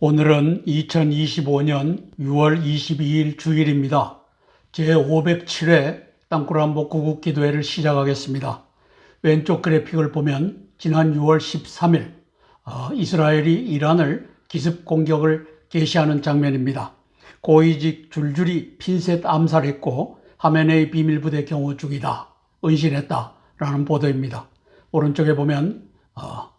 오늘은 2025년 6월 22일 주일입니다. 제507회 땅굴한복 구국기도회를 시작하겠습니다. 왼쪽 그래픽을 보면 지난 6월 13일 이스라엘이 이란을 기습 공격을 개시하는 장면입니다. 고위직 줄줄이 핀셋 암살했고 하메네이 비밀부대 경호 중이다, 은신했다라는 보도입니다. 오른쪽에 보면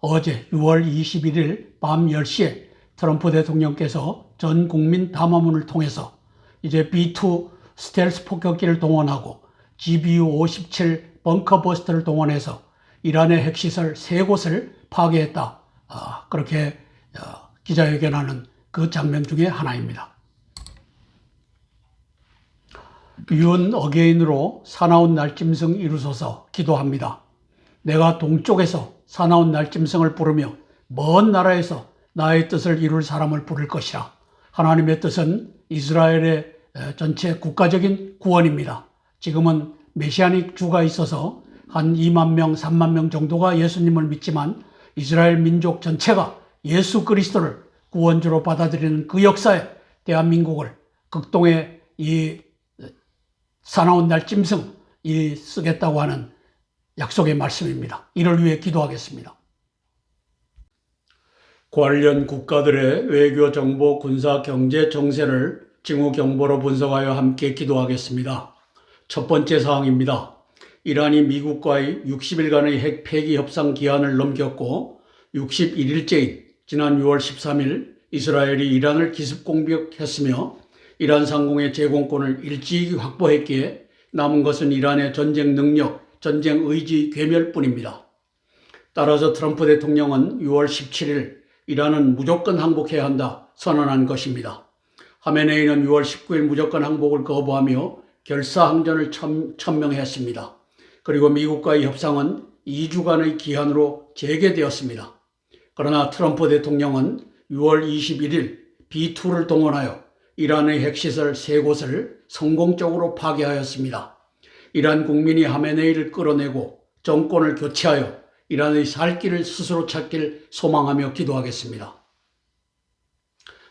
어제 6월 21일 밤 10시에 트럼프 대통령께서 전 국민 담화문을 통해서 이제 B2 스텔스 폭격기를 동원하고 GBU-57 벙커 버스터를 동원해서 이란의 핵시설 3곳을 파괴했다, 그렇게 기자회견하는 그 장면 중에 하나입니다. 윤 어게인으로 사나운 날짐승 이루소서 기도합니다. 내가 동쪽에서 사나운 날짐승을 부르며 먼 나라에서 나의 뜻을 이룰 사람을 부를 것이라. 하나님의 뜻은 이스라엘의 전체 국가적인 구원입니다. 지금은 메시아닉 주가 있어서 한 2만 명, 3만 명 정도가 예수님을 믿지만 이스라엘 민족 전체가 예수 그리스도를 구원주로 받아들이는 그 역사에 대한민국을 극동의 이 사나운 날짐승 쓰겠다고 하는 약속의 말씀입니다. 이를 위해 기도하겠습니다. 관련 국가들의 외교, 정보, 군사, 경제 정세를 징후 경보로 분석하여 함께 기도하겠습니다. 첫 번째 사항입니다. 이란이 미국과의 60일간의 핵 폐기 협상 기한을 넘겼고 61일째인 지난 6월 13일 이스라엘이 이란을 기습 공격했으며 이란 상공의 제공권을 일찍이 확보했기에 남은 것은 이란의 전쟁 능력, 전쟁 의지 괴멸뿐입니다. 따라서 트럼프 대통령은 6월 17일 이란은 무조건 항복해야 한다 선언한 것입니다. 하메네이는 6월 19일 무조건 항복을 거부하며 결사항전을 천명했습니다. 그리고 미국과의 협상은 2주간의 기한으로 재개되었습니다. 그러나 트럼프 대통령은 6월 21일 B2를 동원하여 이란의 핵시설 3곳을 성공적으로 파괴하였습니다. 이란 국민이 하메네이를 끌어내고 정권을 교체하여 이란의 살 길을 스스로 찾길 소망하며 기도하겠습니다.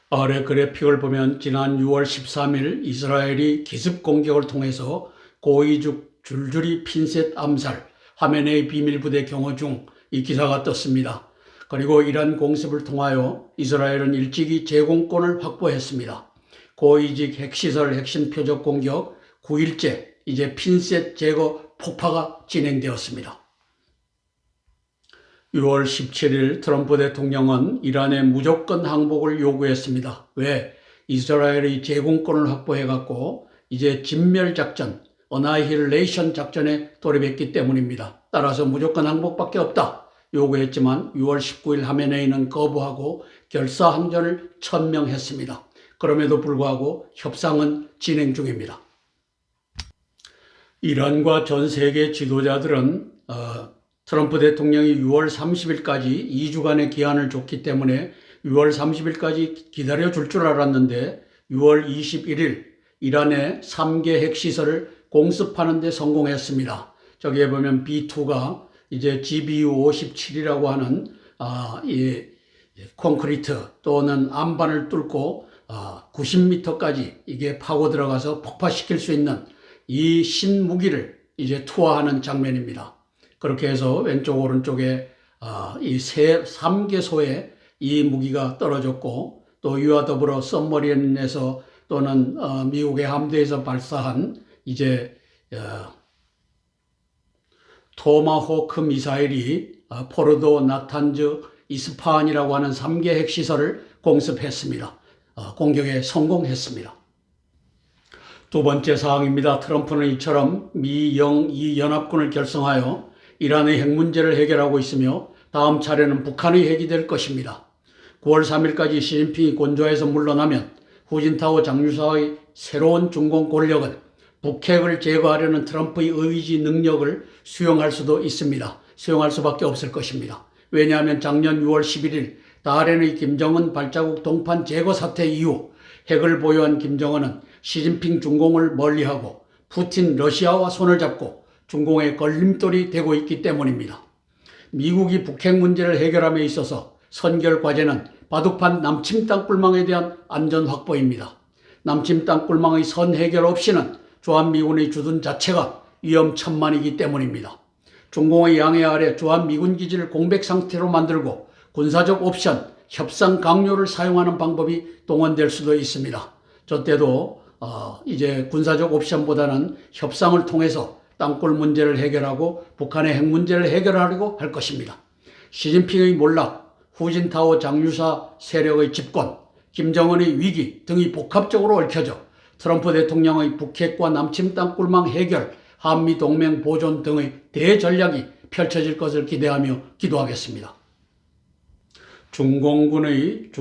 아래 그래픽을 보면 지난 6월 13일 이스라엘이 기습 공격을 통해서 고위직 줄줄이 핀셋 암살, 하메네이 비밀부대 경호 중 이 기사가 떴습니다. 그리고 이란 공습을 통하여 이스라엘은 일찍이 제공권을 확보했습니다. 고위직 핵시설 핵심 표적 공격 9일째 이제 핀셋 제거 폭파가 진행되었습니다. 6월 17일 트럼프 대통령은 이란에 무조건 항복을 요구했습니다. 왜? 이스라엘의 제공권을 확보해갖고 이제 진멸작전, 어나힐레이션 작전에 돌입했기 때문입니다. 따라서 무조건 항복밖에 없다 요구했지만 6월 19일 하메네이는 거부하고 결사항전을 천명했습니다. 그럼에도 불구하고 협상은 진행 중입니다. 이란과 전 세계 지도자들은 트럼프 대통령이 6월 30일까지 2주간의 기한을 줬기 때문에 6월 30일까지 기다려줄 줄 알았는데 6월 21일 이란의 3개 핵시설을 공습하는 데 성공했습니다. 저기에 보면 B2가 이제 GBU-57이라고 하는 이 콘크리트 또는 암반을 뚫고 90m까지 이게 파고 들어가서 폭파시킬 수 있는 이 신무기를 이제 투하하는 장면입니다. 그렇게 해서 왼쪽 오른쪽에 이 3개소에 이 무기가 떨어졌고 또 이와 더불어 썸머린에서 또는 미국의 함대에서 발사한 이제 토마호크 미사일이 포르도, 나탄즈, 이스파한이라고 하는 3개 핵시설을 공습했습니다. 공격에 성공했습니다. 두 번째 사항입니다. 트럼프는 이처럼 미, 영, 이 연합군을 결성하여 이란의 핵 문제를 해결하고 있으며 다음 차례는 북한의 핵이 될 것입니다. 9월 3일까지 시진핑이 곤조에서 물러나면 후진타오 장유사의 새로운 중공 권력은 북핵을 제거하려는 트럼프의 의지 능력을 수용할 수도 있습니다. 수용할 수밖에 없을 것입니다. 왜냐하면 작년 6월 11일 다롄의 김정은 발자국 동판 제거 사태 이후 핵을 보유한 김정은은 시진핑 중공을 멀리하고 푸틴 러시아와 손을 잡고 중공의 걸림돌이 되고 있기 때문입니다. 미국이 북핵 문제를 해결함에 있어서 선결 과제는 바둑판 남침 땅굴망에 대한 안전 확보입니다. 남침 땅굴망의 선 해결 없이는 주한미군의 주둔 자체가 위험천만이기 때문입니다. 중공의 양해 아래 주한미군 기지를 공백 상태로 만들고 군사적 옵션, 협상 강요를 사용하는 방법이 동원될 수도 있습니다. 저 때도 이제 군사적 옵션보다는 협상을 통해서 땅굴 문제를 해결하고 북한의 핵 문제를 해결하려고 할 것입니다. 시진핑의 몰락, 후진타오 장유사 세력의 집권, 김정은의 위기 등이 복합적으로 얽혀져 트럼프 대통령의 북핵과 남침 땅굴망 해결, 한미동맹 보존 등의 대전략이 펼쳐질 것을 기대하며 기도하겠습니다. 중공군의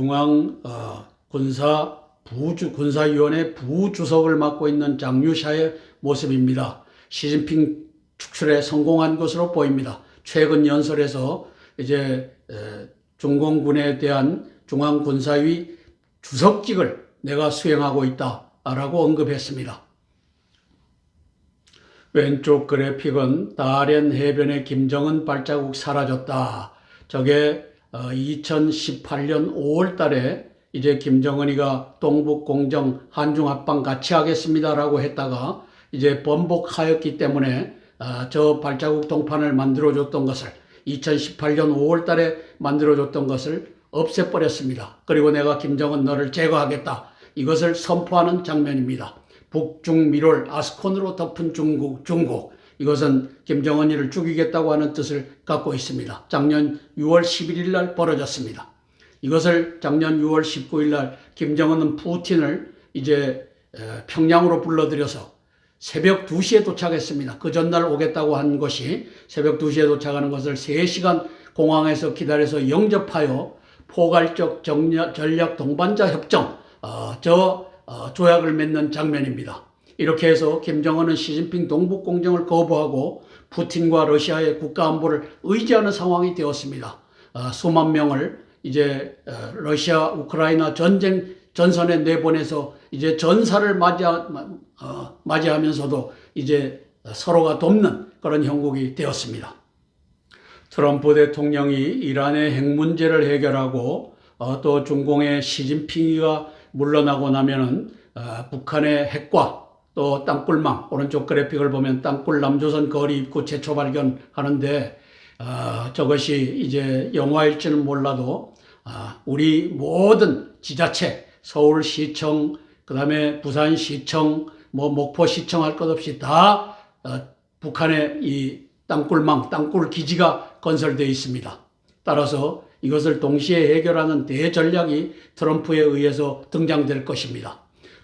군사위원회 부주석을 맡고 있는 장유샤의 모습입니다. 시진핑 축출에 성공한 것으로 보입니다. 최근 연설에서 이제 중공군에 대한 중앙군사위 주석직을 내가 수행하고 있다라고 언급했습니다. 왼쪽 그래픽은 다롄 해변의 김정은 발자국 사라졌다. 저게 2018년 5월 달에 이제 김정은이가 동북공정 한중합방 같이 하겠습니다라고 했다가 이제 번복하였기 때문에 저 발자국 동판을 만들어줬던 것을 2018년 5월 달에 만들어줬던 것을 없애버렸습니다. 그리고 내가 김정은 너를 제거하겠다. 이것을 선포하는 장면입니다. 북중미를 아스콘으로 덮은 중국. 이것은 김정은이를 죽이겠다고 하는 뜻을 갖고 있습니다. 작년 6월 11일 날 벌어졌습니다. 이것을 작년 6월 19일 날 김정은은 푸틴을 이제 평양으로 불러들여서 새벽 2시에 도착했습니다. 그 전날 오겠다고 한 것이 새벽 2시에 도착하는 것을 3시간 공항에서 기다려서 영접하여 포괄적 전략 동반자 협정, 조약을 맺는 장면입니다. 이렇게 해서 김정은은 시진핑 동북공정을 거부하고 푸틴과 러시아의 국가안보를 의지하는 상황이 되었습니다. 수만 명을 이제 러시아 우크라이나 전쟁 전선에 내보내서 이제 전사를 맞이하면서도 이제 서로가 돕는 그런 형국이 되었습니다. 트럼프 대통령이 이란의 핵 문제를 해결하고 또 중공의 시진핑이가 물러나고 나면은 북한의 핵과 또 땅굴망, 오른쪽 그래픽을 보면 땅굴 남조선 거리 입구 최초 발견하는데 저것이 이제 영화일지는 몰라도 우리 모든 지자체, 서울시청, 그 다음에 부산시청, 목포시청 할 것 없이 다 북한의 이 땅굴망, 땅굴 기지가 건설되어 있습니다. 따라서 이것을 동시에 해결하는 대전략이 트럼프에 의해서 등장될 것입니다.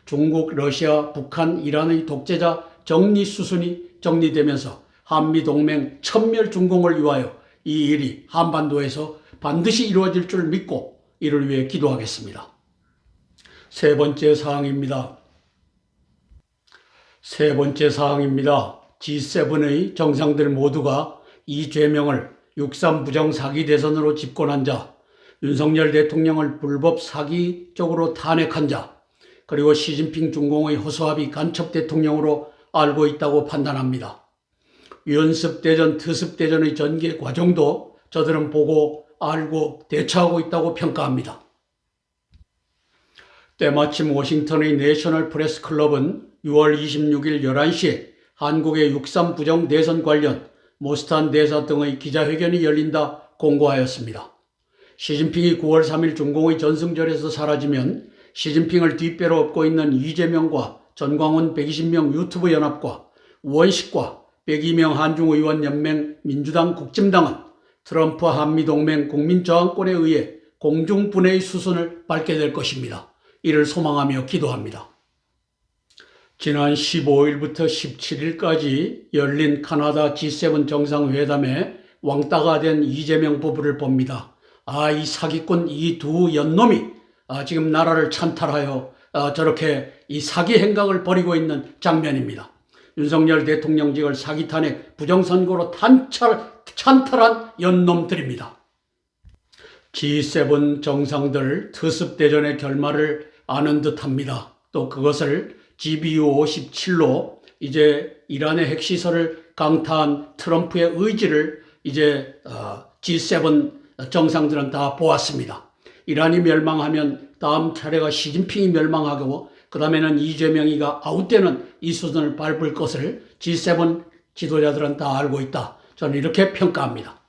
중국, 러시아, 북한, 이란의 독재자 정리 수순이 정리되면서 한미동맹 천멸중공을 위하여 이 일이 한반도에서 반드시 이루어질 줄 믿고 이를 위해 기도하겠습니다. 세 번째 사항입니다. G7의 정상들 모두가 이재명을 6.3 부정사기 대선으로 집권한 자, 윤석열 대통령을 불법 사기적으로 탄핵한 자, 그리고 시진핑 중공의 허수아비 간첩 대통령으로 알고 있다고 판단합니다. 연습대전, 특습대전의 전개 과정도 저들은 보고 알고 대처하고 있다고 평가합니다. 때마침 워싱턴의 내셔널 프레스 클럽은 6월 26일 11시에 한국의 6.3 부정 대선 관련 모스탄 대사 등의 기자회견이 열린다 공고하였습니다. 시진핑이 9월 3일 중공의 전승절에서 사라지면 시진핑을 뒷배로 업고 있는 이재명과 전광훈 120명 유튜브 연합과 우원식과 102명 한중의원연맹 민주당 국짐당은 트럼프 한미동맹 국민저항권에 의해 공중분해의 수순을 밟게 될 것입니다. 이를 소망하며 기도합니다. 지난 15일부터 17일까지 열린 카나다 G7 정상회담에 왕따가 된 이재명 부부를 봅니다. 이 사기꾼 이 두 연놈이 지금 나라를 찬탈하여 저렇게 이 사기 행각을 벌이고 있는 장면입니다. 윤석열 대통령직을 사기 탄핵 부정선거로 찬탈한 연놈들입니다. G7 정상들 특습대전의 결말을 아는 듯합니다. 또 그것을 GBU-57로 이제 이란의 핵시설을 강타한 트럼프의 의지를 이제 G7 정상들은 다 보았습니다. 이란이 멸망하면 다음 차례가 시진핑이 멸망하고 그 다음에는 이재명이가 아웃되는 이 수준을 밟을 것을 G7 지도자들은 다 알고 있다. 저는 이렇게 평가합니다.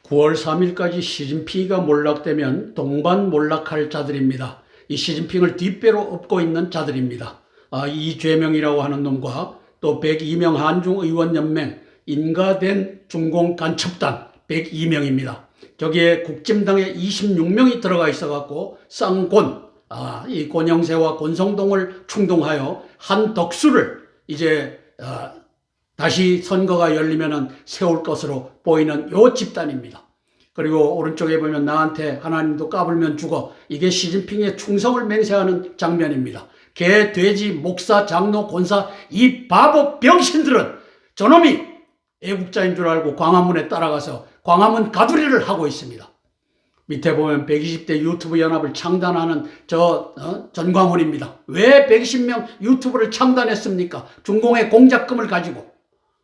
9월 3일까지 시진핑이가 몰락되면 동반 몰락할 자들입니다. 이 시진핑을 뒷배로 업고 있는 자들입니다. 이재명이라고 하는 놈과 또 102명 한중의원연맹 인가된 중공 간첩단 102명입니다. 저기에 국진당에 26명이 들어가 있어갖고 쌍곤, 이 권영세와 권성동을 충동하여 한덕수를 이제 다시 선거가 열리면은 세울 것으로 보이는 요 집단입니다. 그리고 오른쪽에 보면 나한테 하나님도 까불면 죽어. 이게 시진핑의 충성을 맹세하는 장면입니다. 개, 돼지, 목사, 장로, 권사 이 바보 병신들은 저놈이 애국자인 줄 알고 광화문에 따라가서 광화문 가두리를 하고 있습니다. 밑에 보면 120대 유튜브 연합을 창단하는 전광훈입니다. 왜 120명 유튜브를 창단했습니까? 중공의 공작금을 가지고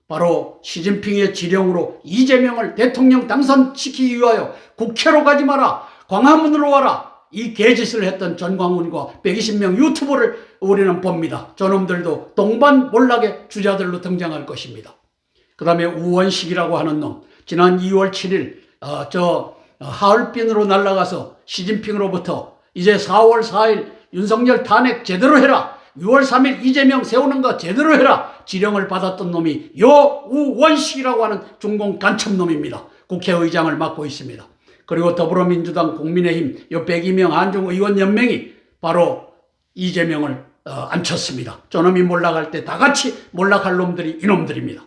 바로 시진핑의 지령으로 이재명을 대통령 당선시키기 위하여 국회로 가지 마라, 광화문으로 와라, 이 개짓을 했던 전광훈과 120명 유튜버를 우리는 봅니다. 저놈들도 동반 몰락의 주자들로 등장할 것입니다. 그 다음에 우원식이라고 하는 놈, 지난 2월 7일 하얼빈으로 날아가서 시진핑으로부터 이제 4월 4일 윤석열 탄핵 제대로 해라, 6월 3일 이재명 세우는 거 제대로 해라 지령을 받았던 놈이 요 우원식이라고 하는 중공 간첩놈입니다. 국회의장을 맡고 있습니다. 그리고 더불어민주당, 국민의힘 요 102명 한중의원연맹이 바로 이재명을 앉혔습니다. 저놈이 몰락할 때 다 같이 몰락할 놈들이 이놈들입니다.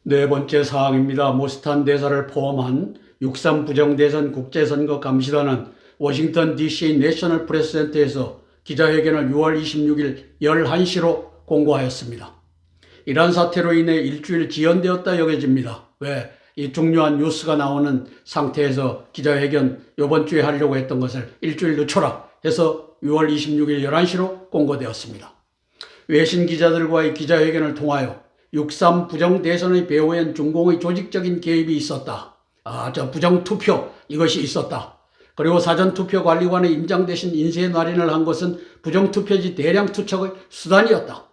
네 번째 사항입니다. 모스탄 대사를 포함한 6.3 부정대선 국제선거 감시단은 워싱턴 DC 내셔널 프레스센터에서 기자회견을 6월 26일 11시로 공고하였습니다. 이란 사태로 인해 일주일 지연되었다 여겨집니다. 왜? 이 중요한 뉴스가 나오는 상태에서 기자회견 이번 주에 하려고 했던 것을 일주일 늦춰라 해서 6월 26일 11시로 공고되었습니다. 외신 기자들과의 기자회견을 통하여 6.3 부정대선의 배후엔 중공의 조직적인 개입이 있었다. 부정투표 이것이 있었다. 그리고 사전투표관리관의 임장 대신 인쇄 날인을 한 것은 부정투표지 대량 투척의 수단이었다.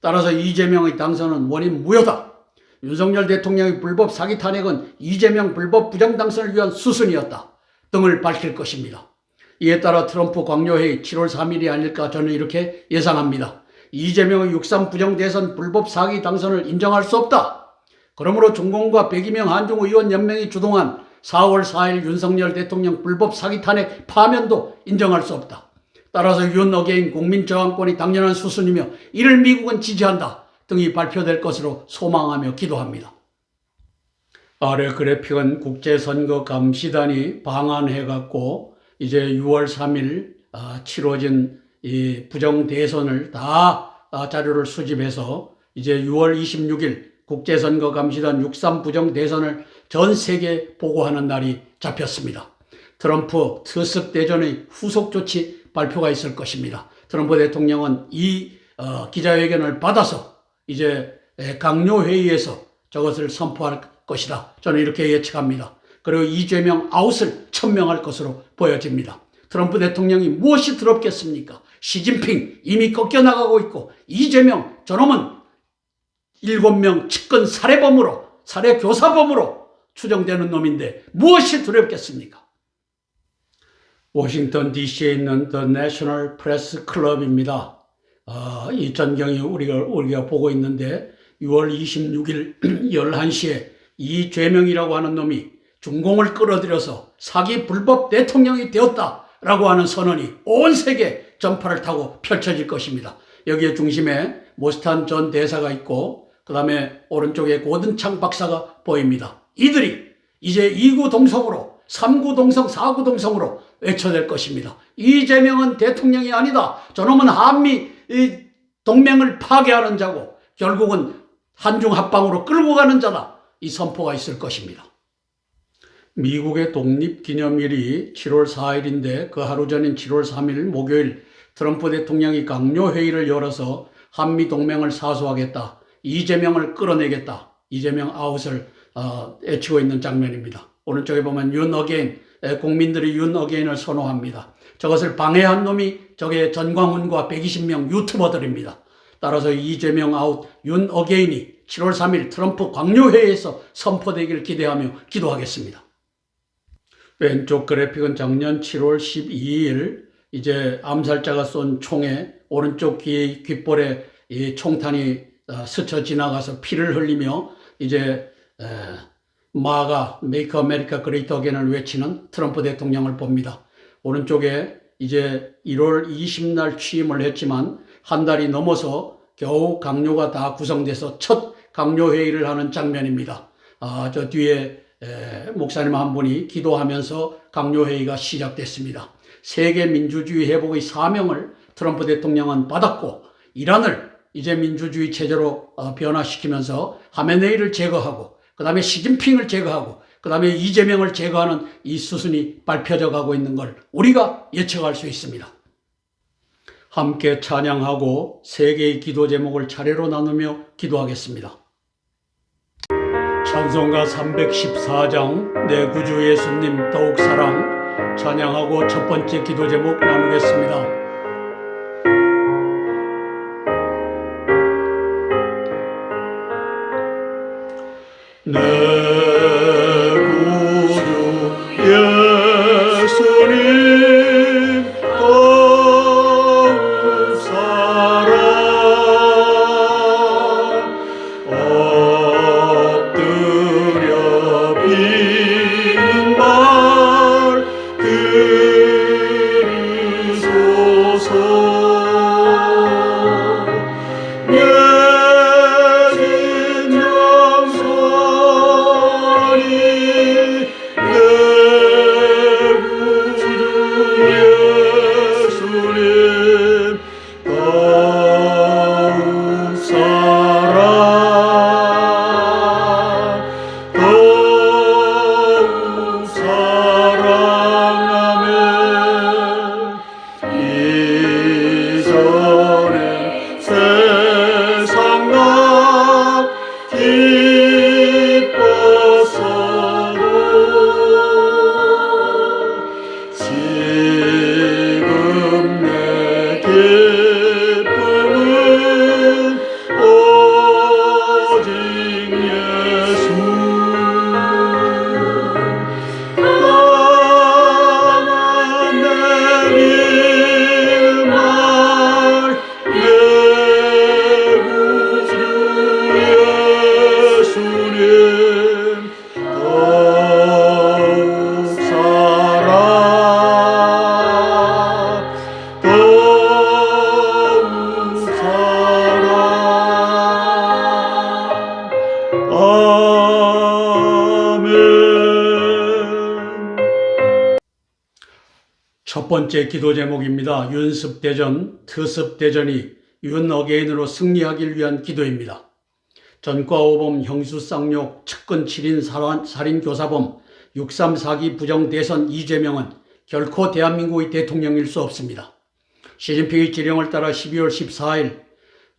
따라서 이재명의 당선은 원인 무효다. 윤석열 대통령의 불법 사기 탄핵은 이재명 불법 부정당선을 위한 수순이었다 등을 밝힐 것입니다. 이에 따라 트럼프 광요회의 7월 3일이 아닐까 저는 이렇게 예상합니다. 이재명의 6.3 부정대선 불법 사기 당선을 인정할 수 없다. 그러므로 중공과 102명 한중의원연맹이 주동한 4월 4일 윤석열 대통령 불법 사기 탄핵 파면도 인정할 수 없다. 따라서 윤어게인 국민저항권이 당연한 수순이며 이를 미국은 지지한다 등이 발표될 것으로 소망하며 기도합니다. 아래 그래픽은 국제선거감시단이 방한해갖고 이제 6월 3일 치러진 이 부정대선을 다 자료를 수집해서 이제 6월 26일 국제선거감시단 6.3 부정대선을 전 세계에 보고하는 날이 잡혔습니다. 트럼프 특석 대전의 후속 조치 발표가 있을 것입니다. 트럼프 대통령은 이 기자회견을 받아서 이제 강요회의에서 저것을 선포할 것이다. 저는 이렇게 예측합니다. 그리고 이재명 아웃을 천명할 것으로 보여집니다. 트럼프 대통령이 무엇이 더럽겠습니까? 시진핑 이미 꺾여나가고 있고 이재명 저놈은 7명 측근 살해범으로 살해교사범으로 추정되는 놈인데 무엇이 두렵겠습니까? 워싱턴 DC에 있는 The National Press Club입니다. 이 전경이 우리가 보고 있는데 6월 26일 11시에 이재명이라고 하는 놈이 중공을 끌어들여서 사기 불법 대통령이 되었다라고 하는 선언이 온 세계 전파를 타고 펼쳐질 것입니다. 여기에 중심에 모스탄 전 대사가 있고 그 다음에 오른쪽에 고든창 박사가 보입니다. 이들이 이제 2구 동성으로 3구 동성 4구 동성으로 외쳐낼 것입니다. 이재명은 대통령이 아니다. 저놈은 한미 동맹을 파괴하는 자고 결국은 한중합방으로 끌고 가는 자다. 이 선포가 있을 것입니다. 미국의 독립기념일이 7월 4일인데 그 하루 전인 7월 3일 목요일 트럼프 대통령이 강요회의를 열어서 한미동맹을 사수하겠다. 이재명을 끌어내겠다. 이재명 아웃을 외치고 있는 장면입니다. 오른쪽에 보면 윤 어게인 국민들이 윤 어게인을 선호합니다. 저것을 방해한 놈이 저게 전광훈과 120명 유튜버들입니다. 따라서 이재명 아웃, 윤 어게인이 7월 3일 트럼프 광료회의에서 선포되기를 기대하며 기도하겠습니다. 왼쪽 그래픽은 작년 7월 12일 이제 암살자가 쏜 총에 오른쪽 귓볼에 이 총탄이 스쳐 지나가서 피를 흘리며 이제 마가 메이크 아메리카 그레이트 어게인을 외치는 트럼프 대통령을 봅니다. 오른쪽에 이제 1월 20날 취임을 했지만 한 달이 넘어서 겨우 강요가 다 구성돼서 첫 강요회의를 하는 장면입니다. 저 뒤에 목사님 한 분이 기도하면서 강요회의가 시작됐습니다. 세계 민주주의 회복의 사명을 트럼프 대통령은 받았고 이란을 이제 민주주의 체제로 변화시키면서 하메네이를 제거하고 그 다음에 시진핑을 제거하고 그 다음에 이재명을 제거하는 이 수순이 밟혀져 가고 있는 걸 우리가 예측할 수 있습니다. 함께 찬양하고 세 개의 기도 제목을 차례로 나누며 기도하겠습니다. 찬송가 314장 내 구주 예수님 더욱 사랑 찬양하고 첫 번째 기도 제목 나누겠습니다. 내 구주 예수님 더욱 사랑 엎드려 비는 말 들으소서 첫 번째 기도 제목입니다. 윤습대전, 특습대전이 윤 어게인으로 승리하기 위한 기도입니다. 전과오범, 형수쌍욕, 측근 7인 살인교사범, 6.3 사기 부정대선 이재명은 결코 대한민국의 대통령일 수 없습니다. 시진핑의 지령을 따라 12월 14일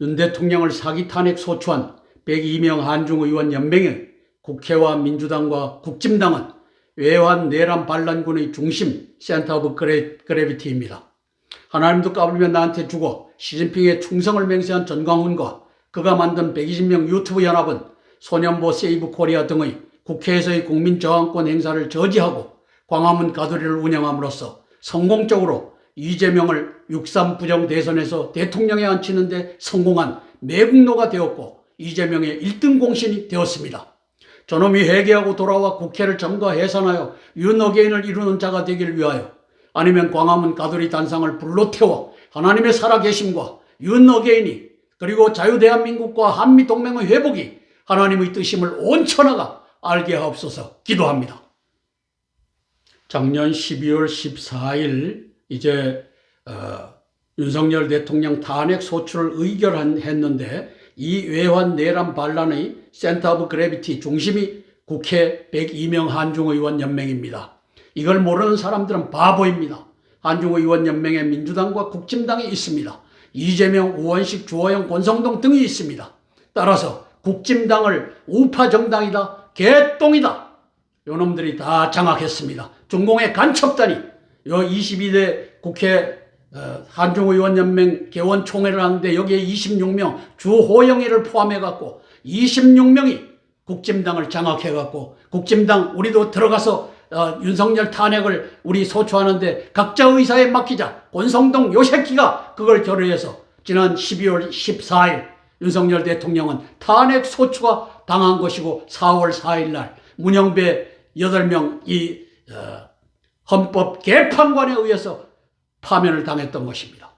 윤 대통령을 사기 탄핵 소추한 102명 한중의원 연맹의 국회와 민주당과 국진당은 외환 내란 반란군의 중심 센터 오브 그래비티입니다. 하나님도 까불면 나한테 주고 시진핑의 충성을 맹세한 전광훈과 그가 만든 120명 유튜브 연합은 소년보 세이브 코리아 등의 국회에서의 국민 저항권 행사를 저지하고 광화문 가두리를 운영함으로써 성공적으로 이재명을 6.3 부정 대선에서 대통령에 앉히는 데 성공한 매국노가 되었고 이재명의 1등 공신이 되었습니다. 저놈이 회개하고 돌아와 국회를 점거 해산하여 윤 어게인을 이루는 자가 되길 위하여 아니면 광화문 가두리 단상을 불로 태워 하나님의 살아계심과 윤 어게인이 그리고 자유대한민국과 한미동맹의 회복이 하나님의 뜻임을 온 천하가 알게 하옵소서 기도합니다. 작년 12월 14일 이제 윤석열 대통령 탄핵 소추를 의결했는데 이 외환 내란 반란의 센터 오브 그래비티 중심이 국회 102명 한중의원 연맹입니다. 이걸 모르는 사람들은 바보입니다. 한중의원 연맹에 민주당과 국진당이 있습니다. 이재명, 우원식, 주호영, 권성동 등이 있습니다. 따라서 국진당을 우파 정당이다, 개똥이다. 요놈들이 다 장악했습니다. 중공의 간첩단이 요 22대 국회 한중의원연맹 개원총회를 하는데 여기에 26명 주호영이를 포함해갖고 26명이 국진당을 장악해갖고 국진당 우리도 들어가서 윤석열 탄핵을 우리 소추하는데 각자 의사에 맡기자. 권성동 요 새끼가 그걸 결의해서 지난 12월 14일 윤석열 대통령은 탄핵 소추가 당한 것이고 4월 4일 날 문영배 8명 이 헌법 개판관에 의해서 파면을 당했던 것입니다.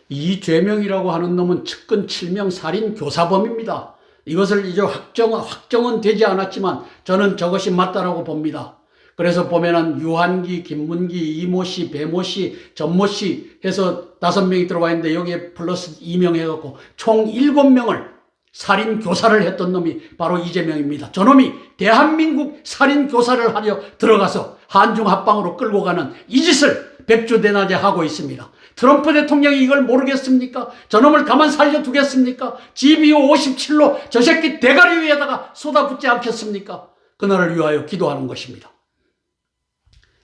이재명이라고 하는 놈은 측근 7명 살인 교사범입니다. 이것을 이제 확정은 되지 않았지만 저는 저것이 맞다라고 봅니다. 그래서 보면은 유한기, 김문기, 이모 씨, 배모 씨, 전모 씨 해서 5명이 들어와 있는데 여기에 플러스 2명 해갖고 총 7명을 살인 교사를 했던 놈이 바로 이재명입니다. 저놈이 대한민국 살인 교사를 하려 들어가서 한중 합방으로 끌고 가는 이 짓을 백주대낮에 하고 있습니다. 트럼프 대통령이 이걸 모르겠습니까? 저놈을 가만 살려두겠습니까? GBO 57로 저 새끼 대가리 위에다가 쏟아붓지 않겠습니까? 그날을 위하여 기도하는 것입니다.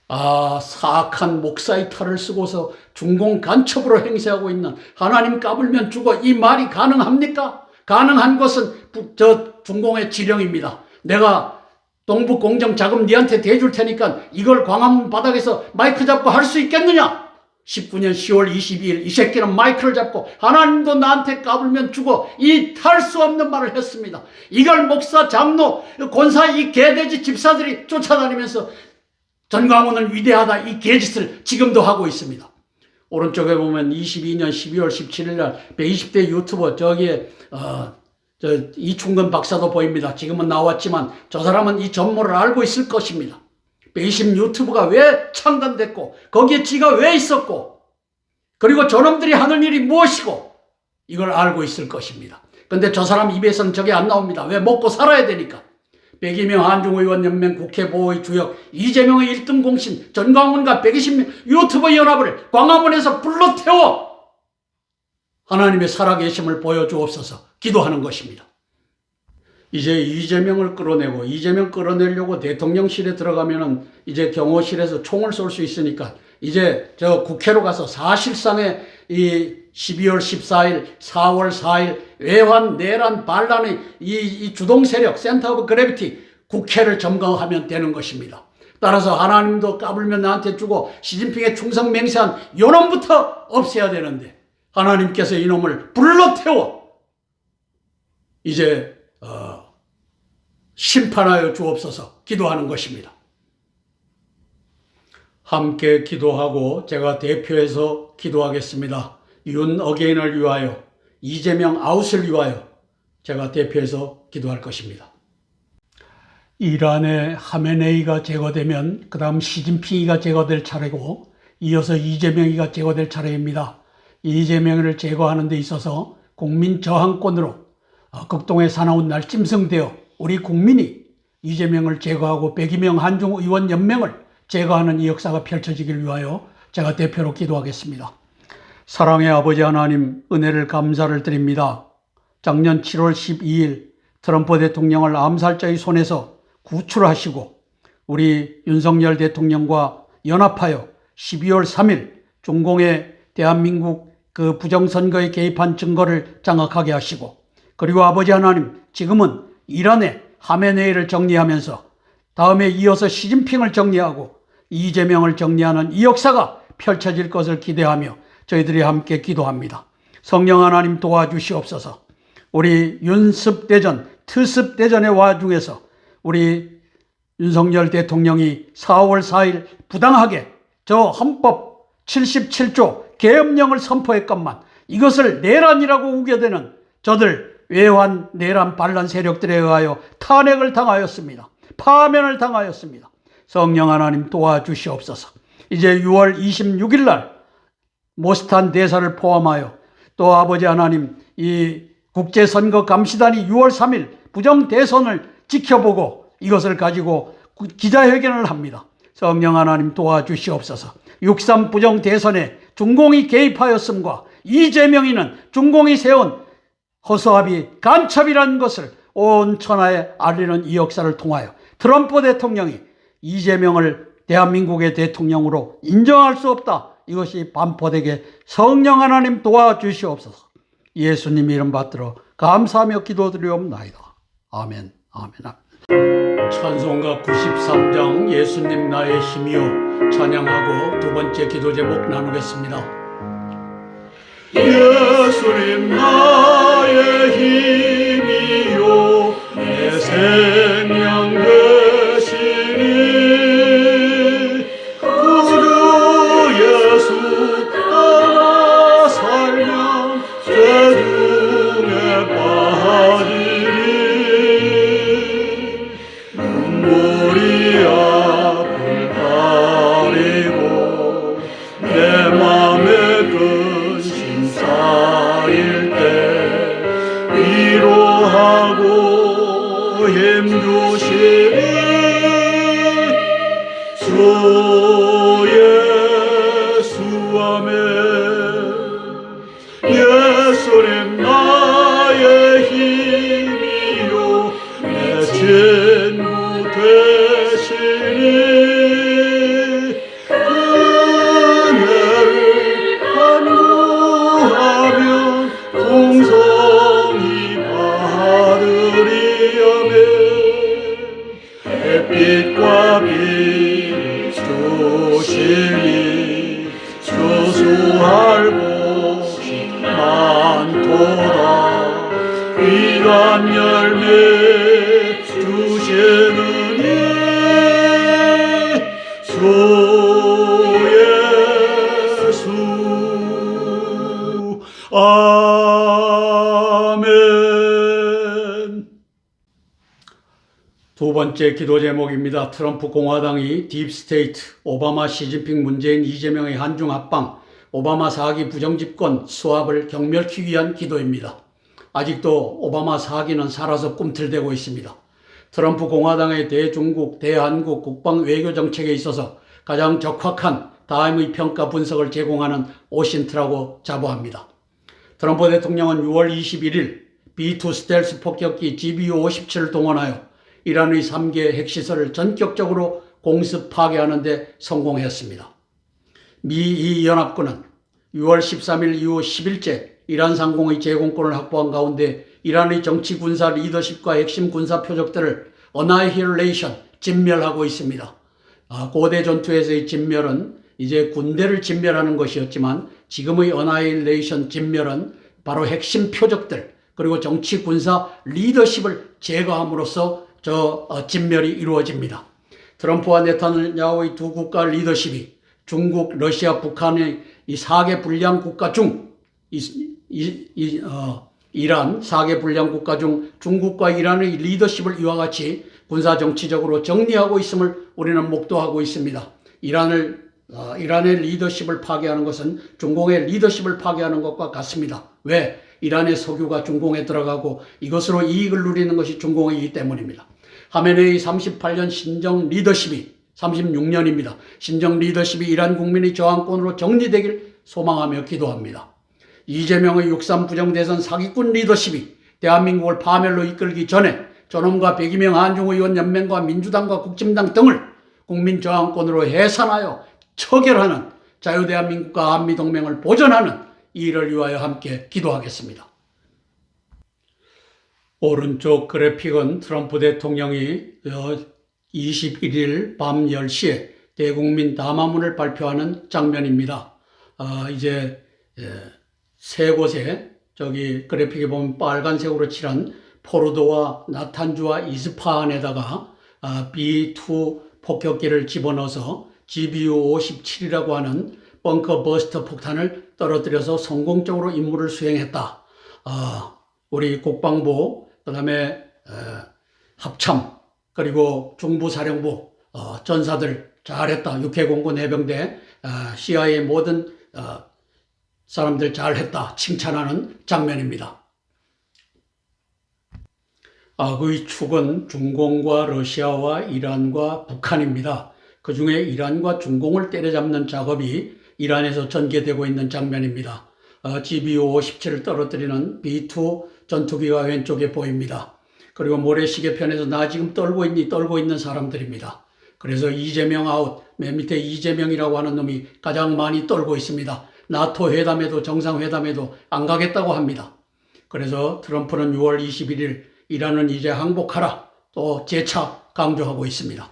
사악한 목사의 탈을 쓰고서 중공 간첩으로 행세하고 있는 하나님 까불면 죽어, 이 말이 가능합니까? 가능한 것은 저 중공의 지령입니다. 내가 동북 공정 자금 니한테 대줄 테니까 이걸 광화문 바닥에서 마이크 잡고 할 수 있겠느냐? 19년 10월 22일 이 새끼는 마이크를 잡고 하나님도 나한테 까불면 죽어, 이 탈 수 없는 말을 했습니다. 이걸 목사, 장로, 권사 이 개돼지 집사들이 쫓아다니면서 전광훈은 위대하다 이 개짓을 지금도 하고 있습니다. 오른쪽에 보면 22년 12월 17일 날 120대 유튜버 저기에 이충근 박사도 보입니다. 지금은 나왔지만 저 사람은 이 전모를 알고 있을 것입니다. 120 유튜브가 왜 창단됐고 거기에 지가 왜 있었고 그리고 저놈들이 하는 일이 무엇이고 이걸 알고 있을 것입니다. 근데 저 사람 입에서는 저게 안 나옵니다. 왜? 먹고 살아야 되니까. 백이명 한중의원연맹 국회보호의 주역 이재명의 1등 공신 전광훈과 120명 유튜버 연합을 광화문에서 불러태워 하나님의 살아계심을 보여주옵소서 기도하는 것입니다. 이제 이재명을 끌어내고 이재명 끌어내려고 대통령실에 들어가면은 이제 경호실에서 총을 쏠 수 있으니까 이제 저 국회로 가서 사실상의 이 12월 14일, 4월 4일 외환, 내란, 반란의 이 주동 세력, 센터 오브 그래비티 국회를 점거하면 되는 것입니다. 따라서 하나님도 까불면 나한테 주고 시진핑의 충성 맹세한 요놈부터 없애야 되는데 하나님께서 이놈을 불러태워 이제 심판하여 주옵소서 기도하는 것입니다. 함께 기도하고 제가 대표해서 기도하겠습니다. 윤 어게인을 위하여, 이재명 아웃을 위하여 제가 대표해서 기도할 것입니다. 이란의 하메네이가 제거되면 그 다음 시진핑이가 제거될 차례고 이어서 이재명이가 제거될 차례입니다. 이재명을 제거하는 데 있어서 국민 저항권으로 극동의 사나운 날짐승되어 우리 국민이 이재명을 제거하고 백이명 한중의원연맹을 제거하는 이 역사가 펼쳐지길 위하여 제가 대표로 기도하겠습니다. 사랑의 아버지 하나님, 은혜를 감사를 드립니다. 작년 7월 12일 트럼프 대통령을 암살자의 손에서 구출하시고 우리 윤석열 대통령과 연합하여 12월 3일 중공의 대한민국 그 부정선거에 개입한 증거를 장악하게 하시고 그리고 아버지 하나님, 지금은 이란의 하메네이를 정리하면서 다음에 이어서 시진핑을 정리하고 이재명을 정리하는 이 역사가 펼쳐질 것을 기대하며 저희들이 함께 기도합니다. 성령 하나님 도와주시옵소서. 우리 윤습대전, 특습대전의 와중에서 우리 윤석열 대통령이 4월 4일 부당하게 저 헌법 77조 계엄령을 선포했건만 이것을 내란이라고 우겨대는 저들 외환, 내란, 반란 세력들에 의하여 탄핵을 당하였습니다. 파면을 당하였습니다. 성령 하나님 도와주시옵소서. 이제 6월 26일 날 모스탄 대사를 포함하여 또 아버지 하나님 이 국제선거 감시단이 6월 3일 부정대선을 지켜보고 이것을 가지고 기자회견을 합니다. 성령 하나님 도와주시옵소서. 6.3 부정대선에 중공이 개입하였음과 이재명이는 중공이 세운 허수아비 간첩이라는 것을 온 천하에 알리는 이 역사를 통하여 트럼프 대통령이 이재명을 대한민국의 대통령으로 인정할 수 없다. 이것이 반포되게 성령 하나님 도와주시옵소서. 예수님 이름 받들어 감사하며 기도드리옵나이다. 아멘, 아멘, 아멘. 찬송가 93장 예수님 나의 힘이요 찬양하고 두 번째 기도 제목 나누겠습니다. 예수님 나의 힘이요 내 생명 되시니 구주 예수 따라 살면 죄 중에 빠지리 눈물이 앞을 가리고 내 맘에 근심 쌓일 때 위로하고 힘 주시니 주 예수 아멘. 예수님 나의 힘이요 내 친구 되시니 은혜를 간구하면 공성히 받으리 아멘. 햇빛과 빛 주시니 주수할 곳이 많도다. 귀한 열매 주시느니 주 예수 아멘. 두 번째 기도 제목입니다. 트럼프 공화당이 딥스테이트, 오바마, 시진핑, 문재인, 이재명의 한중 합방, 오바마 4기 부정집권 수합을 경멸하기 위한 기도입니다. 아직도 오바마 4기는 살아서 꿈틀대고 있습니다. 트럼프 공화당의 대중국, 대한국 국방 외교 정책에 있어서 가장 적확한 다음의 평가 분석을 제공하는 오신트라고 자부합니다. 트럼프 대통령은 6월 21일 B2 스텔스 폭격기 GBU-57을 동원하여 이란의 3개 핵시설을 전격적으로 공습 파괴하는 데 성공했습니다. 미 연합군은 6월 13일 이후 10일째 이란 상공의 제공권을 확보한 가운데 이란의 정치 군사 리더십과 핵심 군사 표적들을 어나힐레이션, 진멸하고 있습니다. 고대 전투에서의 진멸은 이제 군대를 진멸하는 것이었지만 지금의 어나힐레이션, 진멸은 바로 핵심 표적들 그리고 정치 군사 리더십을 제거함으로써 진멸이 이루어집니다. 트럼프와 네타냐후의 두 국가 리더십이 중국, 러시아, 북한의 이 4개 불량 국가 중 이란 4개 불량 국가 중 중국과 이란의 리더십을 이와 같이 군사 정치적으로 정리하고 있음을 우리는 목도하고 있습니다. 이란의 리더십을 파괴하는 것은 중공의 리더십을 파괴하는 것과 같습니다. 왜? 이란의 석유가 중공에 들어가고 이것으로 이익을 누리는 것이 중공이기 때문입니다. 하메네이 38년 신정 리더십이 36년입니다. 신정 리더십이 이란 국민의 저항권으로 정리되길 소망하며 기도합니다. 이재명의 6.3 부정대선 사기꾼 리더십이 대한민국을 파멸로 이끌기 전에 저놈과 102명 한중의원 연맹과 민주당과 국진당 등을 국민 저항권으로 해산하여 처결하는 자유대한민국과 한미동맹을 보존하는 이 일을 위하여 함께 기도하겠습니다. 오른쪽 그래픽은 트럼프 대통령이 21일 밤 10시에 대국민 담화문을 발표하는 장면입니다. 이제 세 곳에 저기 그래픽에 보면 빨간색으로 칠한 포르도와 나탄주와 이스파한에다가 B2 폭격기를 집어넣어서 GBU-57이라고 하는 벙커 버스터 폭탄을 떨어뜨려서 성공적으로 임무를 수행했다. 우리 국방부, 그 다음에 합참, 그리고 중부사령부 전사들 잘했다. 육해공군 해병대, CIA 모든 사람들 잘했다. 칭찬하는 장면입니다. 그 축은 중공과 러시아와 이란과 북한입니다. 그 중에 이란과 중공을 때려잡는 작업이 이란에서 전개되고 있는 장면입니다. GBU-57을 떨어뜨리는 B2 전투기가 왼쪽에 보입니다. 그리고 모래시계편에서 나 지금 떨고 있니? 떨고 있는 사람들입니다. 그래서 이재명 아웃, 맨 밑에 이재명이라고 하는 놈이 가장 많이 떨고 있습니다. 나토 회담에도 정상회담에도 안 가겠다고 합니다. 그래서 트럼프는 6월 21일 이란은 이제 항복하라 또 재차 강조하고 있습니다.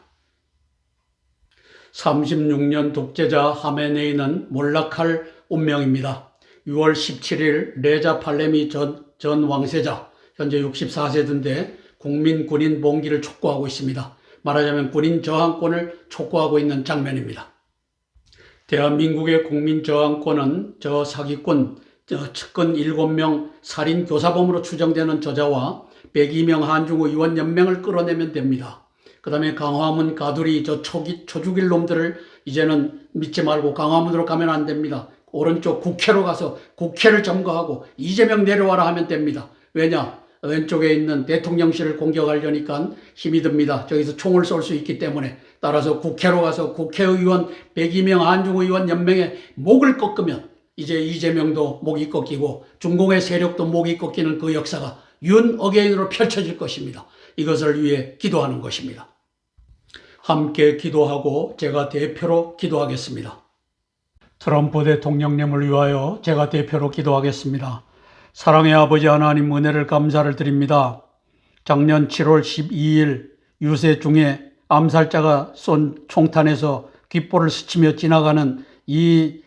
36년 독재자 하메네이는 몰락할 운명입니다. 6월 17일 레자 팔레미 전 왕세자, 현재 64세인데 국민 군인 봉기를 촉구하고 있습니다. 말하자면 군인 저항권을 촉구하고 있는 장면입니다. 대한민국의 국민 저항권은 저 사기꾼, 측근 7명 살인 교사범으로 추정되는 저자와 102명 한중호 의원 연맹을 끌어내면 됩니다. 그 다음에 강화문 가두리 저 초죽일 놈들을 이제는 믿지 말고 강화문으로 가면 안 됩니다. 오른쪽 국회로 가서 국회를 점거하고 이재명 내려와라 하면 됩니다. 왜냐? 왼쪽에 있는 대통령실을 공격하려니까 힘이 듭니다. 저기서 총을 쏠 수 있기 때문에. 따라서 국회로 가서 국회의원 102명 한중호 의원 연맹의 목을 꺾으면 이제 이재명도 목이 꺾이고 중공의 세력도 목이 꺾이는 그 역사가 윤 어게인으로 펼쳐질 것입니다. 이것을 위해 기도하는 것입니다. 함께 기도하고 제가 대표로 기도하겠습니다. 트럼프 대통령님을 위하여 제가 대표로 기도하겠습니다. 사랑의 아버지 하나님 은혜를 감사를 드립니다. 작년 7월 12일 유세 중에 암살자가 쏜 총탄에서 귓볼을 스치며 지나가는 이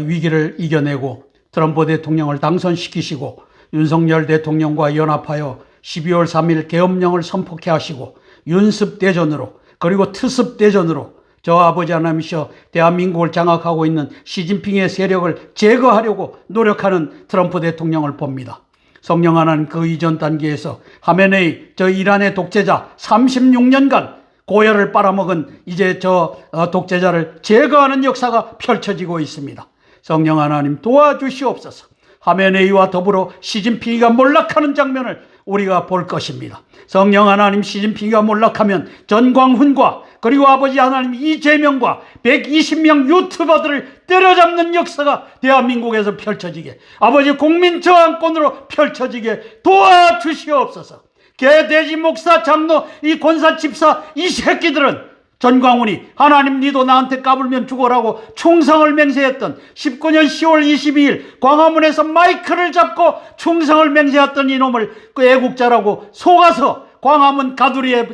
위기를 이겨내고 트럼프 대통령을 당선시키시고 윤석열 대통령과 연합하여 12월 3일 계엄령을 선포케 하시고 윤습대전으로 그리고 특습대전으로 저 아버지 하나님이셔 대한민국을 장악하고 있는 시진핑의 세력을 제거하려고 노력하는 트럼프 대통령을 봅니다. 성령 하나님 그 이전 단계에서 하메네이 저 이란의 독재자 36년간 고열을 빨아먹은 이제 저 독재자를 제거하는 역사가 펼쳐지고 있습니다. 성령 하나님 도와주시옵소서. 하메네이와 더불어 시진핑이가 몰락하는 장면을 우리가 볼 것입니다. 성령 하나님 시진핑이가 몰락하면 전광훈과 그리고 아버지 하나님 이재명과 120명 유튜버들을 때려잡는 역사가 대한민국에서 펼쳐지게 아버지 국민저항권으로 펼쳐지게 도와주시옵소서. 개돼지 목사 장로 이 권사 집사 이 새끼들은 전광훈이 하나님 니도 나한테 까불면 죽어라고 충성을 맹세했던 19년 10월 22일 광화문에서 마이크를 잡고 충성을 맹세했던 이놈을 그 애국자라고 속아서 광화문 가두리에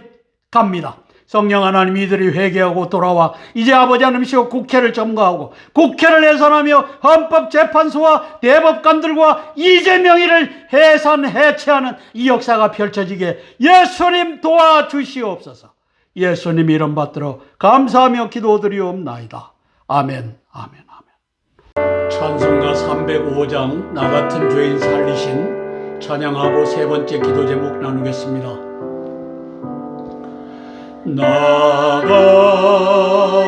갑니다. 성령 하나님 이들이 회개하고 돌아와 이제 아버지 하나님이시여 국회를 점거하고 국회를 해산하며 헌법재판소와 대법관들과 이재명이를 해산해체하는 이 역사가 펼쳐지게 예수님 도와주시옵소서. 예수님 이름 받들어 감사하며 기도드리옵나이다. 아멘, 아멘, 아멘. 찬송가 305장 나 같은 죄인 살리신 찬양하고 세 번째 기도 제목 나누겠습니다. 나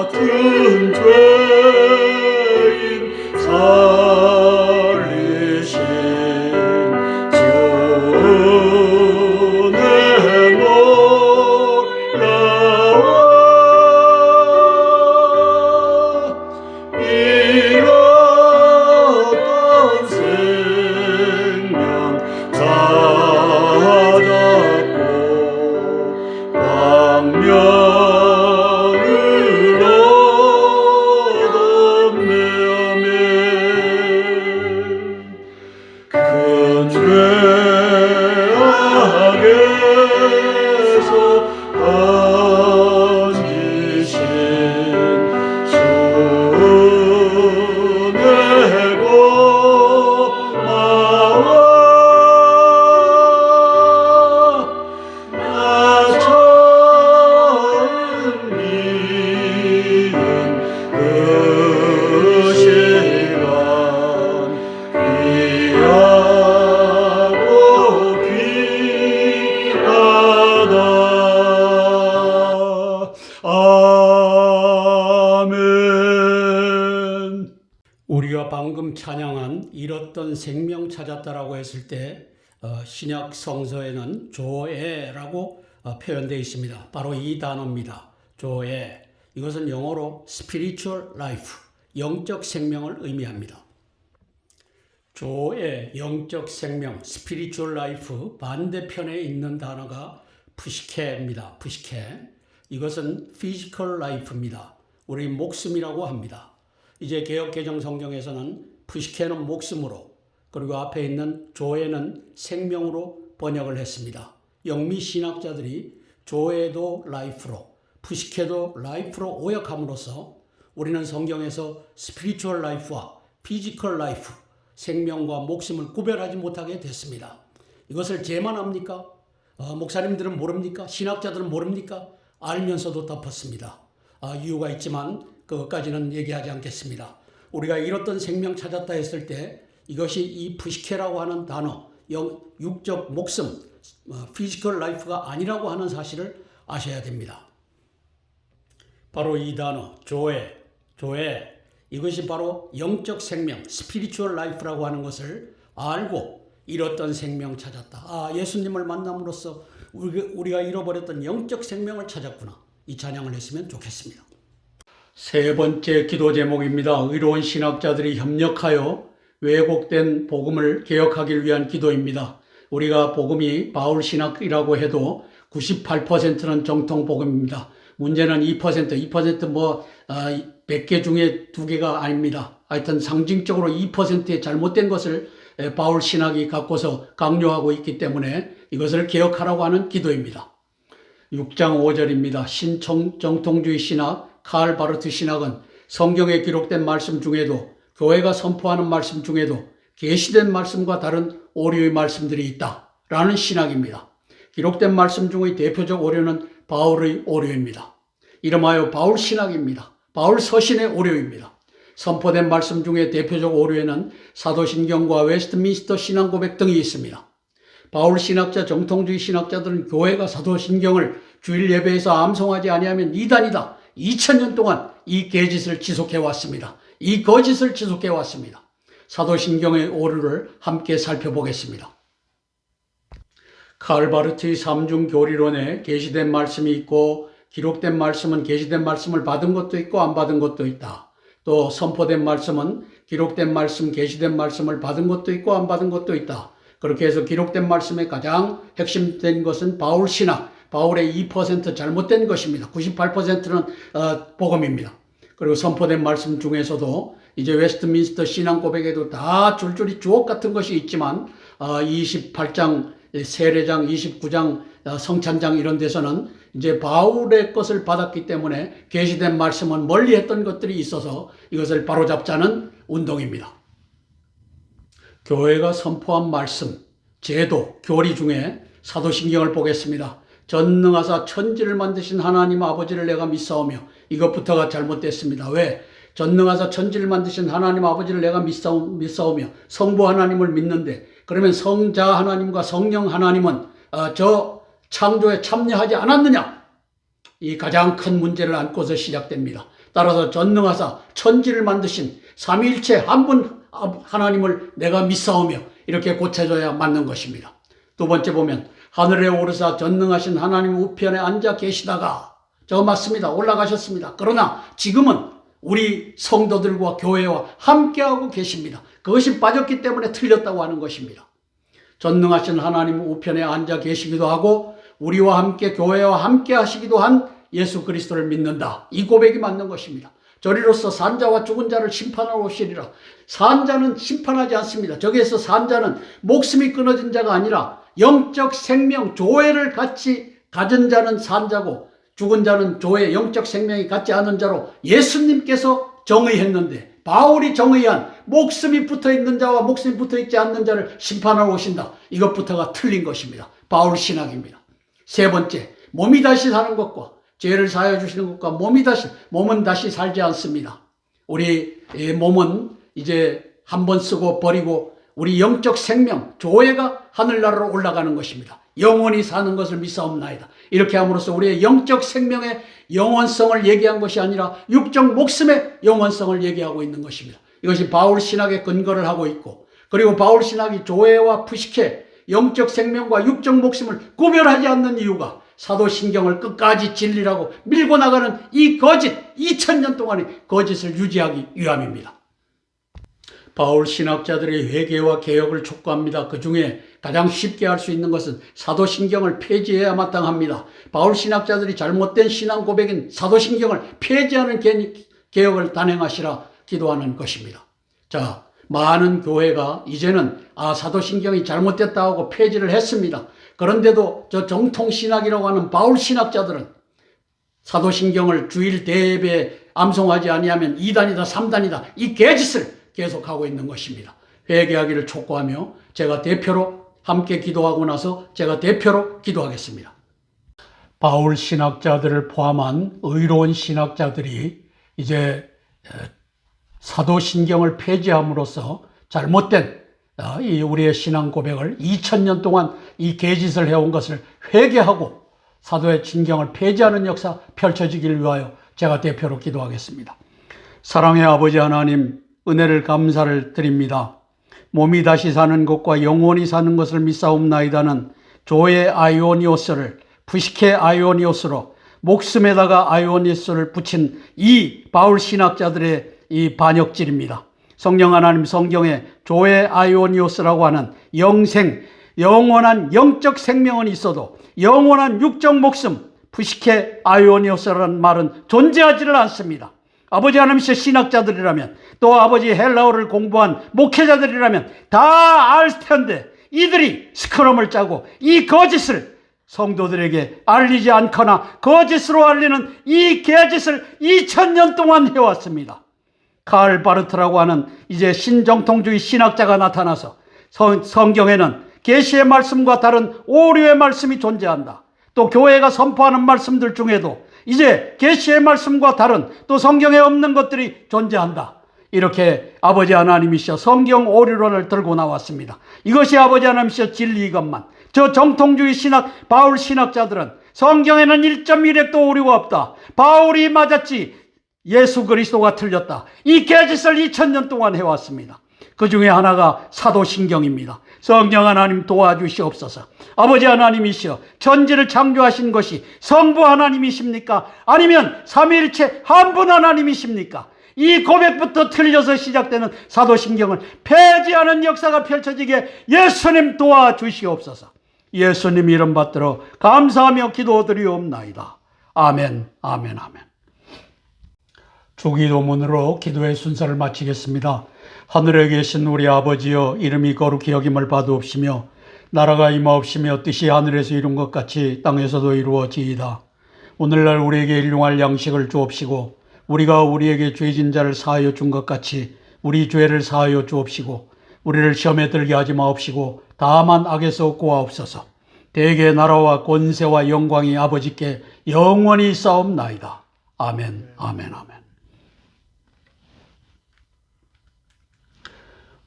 같은 죄인 살리신 주의 놀라워 잃었던 생명 찾았고 광명을 얻었네. 아멘. 그 죄악에서 건지신 주 내 고마워. 나 처음 믿은 그 시간 귀하고 귀하다. 아멘. 우리가 방금 찬양한 잃었던 생명 찾았다라고 했을 때 신약 성서에는 조에라고 표현되어 있습니다. 바로 이 단어입니다. 조에. 이것은 영어로 spiritual life, 영적 생명을 의미합니다. 조에, 영적 생명, spiritual life 반대편에 있는 단어가 푸시케입니다. 푸시케. 이것은 physical life입니다. 우리 목숨이라고 합니다. 이제 개역개정 성경에서는 푸시케는 목숨으로, 그리고 앞에 있는 조에는 생명으로 번역을 했습니다. 영미 신학자들이 조에도 라이프로, 푸시케도 라이프로 오역함으로써 우리는 성경에서 스피리추얼 라이프와 피지컬 라이프, 생명과 목숨을 구별하지 못하게 됐습니다. 이것을 제만 합니까? 목사님들은 모릅니까? 신학자들은 모릅니까? 알면서도 덮었습니다. 이유가 있지만 그것까지는 얘기하지 않겠습니다. 우리가 잃었던 생명 찾았다 했을 때 이것이 이 푸시케라고 하는 단어, 육적 목숨, 피지컬 라이프가 아니라고 하는 사실을 아셔야 됩니다. 바로 이 단어, 조에, 이것이 바로 영적 생명, 스피리추얼 라이프라고 하는 것을 알고 잃었던 생명 찾았다. 예수님을 만남으로써 우리가 잃어버렸던 영적 생명을 찾았구나. 이 찬양을 했으면 좋겠습니다. 세 번째 기도 제목입니다. 의로운 신학자들이 협력하여 왜곡된 복음을 개혁하기 위한 기도입니다. 우리가 복음이 바울 신학이라고 해도 98%는 정통 복음입니다. 문제는 2%, 100개 중에 2개가 아닙니다. 하여튼 상징적으로 2%의 잘못된 것을 바울 신학이 갖고서 강요하고 있기 때문에 이것을 개혁하라고 하는 기도입니다. 6장 5절입니다. 신정통주의 신학, 칼 바르트 신학은 성경에 기록된 말씀 중에도 교회가 선포하는 말씀 중에도 계시된 말씀과 다른 오류의 말씀들이 있다라는 신학입니다. 기록된 말씀 중의 대표적 오류는 바울의 오류입니다. 이름하여 바울 신학입니다. 바울 서신의 오류입니다. 선포된 말씀 중에 대표적 오류에는 사도신경과 웨스트민스터 신앙고백 등이 있습니다. 바울 신학자, 정통주의 신학자들은 교회가 사도신경을 주일 예배에서 암송하지 아니하면 이단이다. 2000년 동안 이 거짓을 지속해왔습니다. 사도신경의 오류를 함께 살펴보겠습니다. 칼 바르트의 삼중 교리론에 계시된 말씀이 있고 기록된 말씀은 계시된 말씀을 받은 것도 있고 안 받은 것도 있다. 또 선포된 말씀은 기록된 말씀, 계시된 말씀을 받은 것도 있고 안 받은 것도 있다. 그렇게 해서 기록된 말씀의 가장 핵심된 것은 바울 신학, 바울의 2% 잘못된 것입니다. 98%는 복음입니다. 그리고 선포된 말씀 중에서도 이제 웨스트민스터 신앙 고백에도 다 줄줄이 주옥 같은 것이 있지만 28장, 세례장, 29장, 성찬장 이런 데서는 이제 바울의 것을 받았기 때문에 계시된 말씀은 멀리했던 것들이 있어서 이것을 바로잡자는 운동입니다. 교회가 선포한 말씀, 제도, 교리 중에 사도신경을 보겠습니다. 전능하사 천지를 만드신 하나님 아버지를 내가 믿사오며, 이것부터가 잘못됐습니다. 왜? 전능하사 천지를 만드신 하나님 아버지를 내가 믿사오며 성부 하나님을 믿는데, 그러면 성자 하나님과 성령 하나님은 저 창조에 참여하지 않았느냐? 이 가장 큰 문제를 안고서 시작됩니다. 따라서 전능하사 천지를 만드신 삼위일체 한 분 하나님을 내가 믿사오며 이렇게 고쳐줘야 맞는 것입니다. 두 번째 보면 하늘에 오르사 전능하신 하나님 우편에 앉아 계시다가, 저거 맞습니다. 올라가셨습니다. 그러나 지금은 우리 성도들과 교회와 함께하고 계십니다. 그것이 빠졌기 때문에 틀렸다고 하는 것입니다. 전능하신 하나님 우편에 앉아 계시기도 하고 우리와 함께 교회와 함께 하시기도 한 예수 그리스도를 믿는다. 이 고백이 맞는 것입니다. 저리로서 산자와 죽은 자를 심판하러 오시리라. 산자는 심판하지 않습니다. 저기에서 산자는 목숨이 끊어진 자가 아니라 영적 생명, 조회를 같이 가진 자는 산자고 죽은 자는 조회, 영적 생명이 같지 않은 자로 예수님께서 정의했는데, 바울이 정의한 목숨이 붙어있는 자와 목숨이 붙어있지 않는 자를 심판하러 오신다. 이것부터가 틀린 것입니다. 바울 신학입니다. 세 번째, 몸이 다시 사는 것과 죄를 사하여 주시는 것과 몸은 다시 살지 않습니다. 우리 몸은 이제 한 번 쓰고 버리고 우리 영적 생명, 조회가 하늘나라로 올라가는 것입니다. 영원히 사는 것을 믿사옵나이다. 이렇게 함으로써 우리의 영적 생명의 영원성을 얘기한 것이 아니라 육적 목숨의 영원성을 얘기하고 있는 것입니다. 이것이 바울 신학의 근거를 하고 있고, 그리고 바울 신학이 조회와 푸시케, 영적 생명과 육적 목숨을 구별하지 않는 이유가 사도신경을 끝까지 진리라고 밀고 나가는 이 거짓, 2000년 동안의 거짓을 유지하기 위함입니다. 바울 신학자들의 회개와 개혁을 촉구합니다. 그 중에 가장 쉽게 할 수 있는 것은 사도신경을 폐지해야 마땅합니다. 바울 신학자들이 잘못된 신앙 고백인 사도신경을 폐지하는 개혁을 단행하시라 기도하는 것입니다. 자, 많은 교회가 이제는 사도신경이 잘못됐다 하고 폐지를 했습니다. 그런데도 저 정통신학이라고 하는 바울 신학자들은 사도신경을 주일 대예배에 암송하지 아니하면 2단이다 3단이다 이 개짓을 계속하고 있는 것입니다. 회개하기를 촉구하며 제가 대표로 함께 기도하고 나서 제가 대표로 기도하겠습니다. 바울 신학자들을 포함한 의로운 신학자들이 이제 사도신경을 폐지함으로써 잘못된 우리의 신앙 고백을 2000년 동안 이 개짓을 해온 것을 회개하고 사도의 신경을 폐지하는 역사 펼쳐지길 위하여 제가 대표로 기도하겠습니다. 사랑의 아버지 하나님, 은혜를 감사를 드립니다. 몸이 다시 사는 것과 영원히 사는 것을 믿사옵나이다는 조의 아이오니오스를 부식의 아이오니오스로 목숨에다가 아이오니오스를 붙인 이 바울 신학자들의 이 반역질입니다. 성령 하나님 성경에 조의 아이오니오스라고 하는 영원한 영적 생명은 있어도 영원한 육적 목숨 부식의 아이오니오스라는 말은 존재하지를 않습니다. 아버지 하나님의 신학자들이라면 또 아버지 헬라어를 공부한 목회자들이라면 다 알 텐데 이들이 스크럼을 짜고 이 거짓을 성도들에게 알리지 않거나 거짓으로 알리는 이 개짓을 2000년 동안 해왔습니다. 칼 바르트라고 하는 이제 신정통주의 신학자가 나타나서 성경에는 계시의 말씀과 다른 오류의 말씀이 존재한다. 또 교회가 선포하는 말씀들 중에도 이제 계시의 말씀과 다른 또 성경에 없는 것들이 존재한다. 이렇게 아버지 하나님이시여 성경 오류론을 들고 나왔습니다. 이것이 아버지 하나님이시여 진리 이것만. 저 정통주의 신학 바울 신학자들은 성경에는 1.1핵도 오류가 없다. 바울이 맞았지 예수 그리스도가 틀렸다. 이 개짓을 2000년 동안 해왔습니다. 그 중에 하나가 사도신경입니다. 성령 하나님 도와주시옵소서. 아버지 하나님이시여 천지를 창조하신 것이 성부 하나님이십니까? 아니면 삼위일체 한 분 하나님이십니까? 이 고백부터 틀려서 시작되는 사도신경을 폐지하는 역사가 펼쳐지게 예수님 도와주시옵소서. 예수님 이름 받들어 감사하며 기도드리옵나이다. 아멘, 아멘, 아멘. 주기도문으로 기도의 순서를 마치겠습니다. 하늘에 계신 우리 아버지여, 이름이 거룩히 여김을 받으옵시며 나라가 임하옵시며 뜻이 하늘에서 이룬 것 같이 땅에서도 이루어지이다. 오늘날 우리에게 일용할 양식을 주옵시고 우리가 우리에게 죄진 자를 사하여 준 것 같이 우리 죄를 사하여 주옵시고 우리를 시험에 들게 하지 마옵시고 다만 악에서 구하옵소서. 대개 나라와 권세와 영광이 아버지께 영원히 있사옵나이다. 아멘, 아멘, 아멘.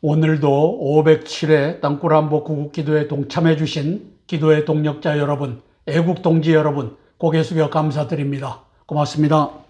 오늘도 507회 땅굴한복 구국기도에 동참해 주신 기도의 동력자 여러분, 애국동지 여러분, 고개 숙여 감사드립니다. 고맙습니다.